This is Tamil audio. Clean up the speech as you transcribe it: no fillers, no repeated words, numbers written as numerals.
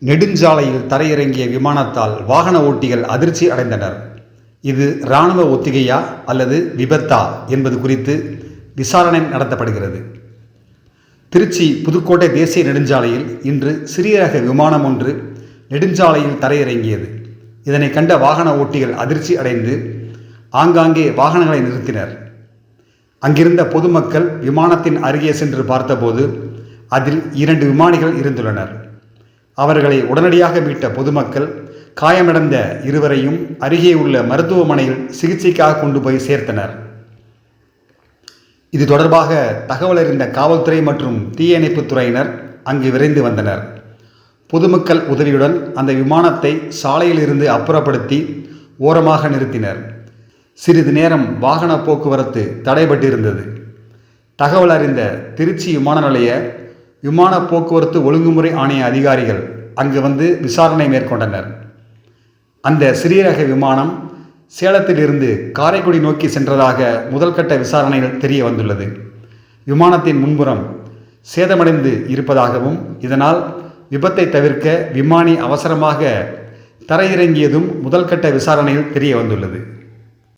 நெடுஞ்சாலையில் தரையிறங்கிய விமானத்தால் வாகன ஓட்டிகள் அதிர்ச்சி அடைந்தனர். இது இராணுவ ஒத்திகையா அல்லது விபத்தா என்பது குறித்து விசாரணை நடத்தப்படுகிறது. திருச்சி புதுக்கோட்டை தேசிய நெடுஞ்சாலையில் இன்று சிறிய ரக விமானம் ஒன்று நெடுஞ்சாலையில் தரையிறங்கியது. இதனை கண்ட வாகன ஓட்டிகள் அதிர்ச்சி அடைந்து ஆங்காங்கே வாகனங்களை நிறுத்தினர். அங்கிருந்த பொதுமக்கள் விமானத்தின் அருகே சென்று பார்த்தபோது அதில் 2 விமானிகள் இருந்துள்ளனர். அவர்களை உடனடியாக மீட்ட பொதுமக்கள் காயமடைந்த இருவரையும் அருகே உள்ள மருத்துவமனையில் சிகிச்சைக்காக கொண்டு போய் சேர்த்தனர். இது தொடர்பாக தகவல் அறிந்த காவல்துறை மற்றும் தீயணைப்புத் துறையினர் அங்கு விரைந்து வந்தனர். பொதுமக்கள் உதவியுடன் அந்த விமானத்தை சாலையில் இருந்து அப்புறப்படுத்தி ஓரமாக நிறுத்தினர். சிறிது நேரம் வாகன போக்குவரத்து தடைபட்டிருந்தது. தகவல் அறிந்த திருச்சி விமான நிலைய விமான போக்குவரத்து ஒழுங்குமுறை ஆணைய அதிகாரிகள் அங்கு வந்து விசாரணை மேற்கொண்டனர். அந்த சிறிய ரக விமானம் சேலத்திலிருந்து காரைக்குடி நோக்கி சென்றதாக முதல்கட்ட விசாரணையில் தெரிய வந்துள்ளது. விமானத்தின் முன்புறம் சேதமடைந்து இருப்பதாகவும் இதனால் விபத்தை தவிர்க்க விமானி அவசரமாக தரையிறங்கியதும் முதல்கட்ட விசாரணையில் தெரிய வந்துள்ளது.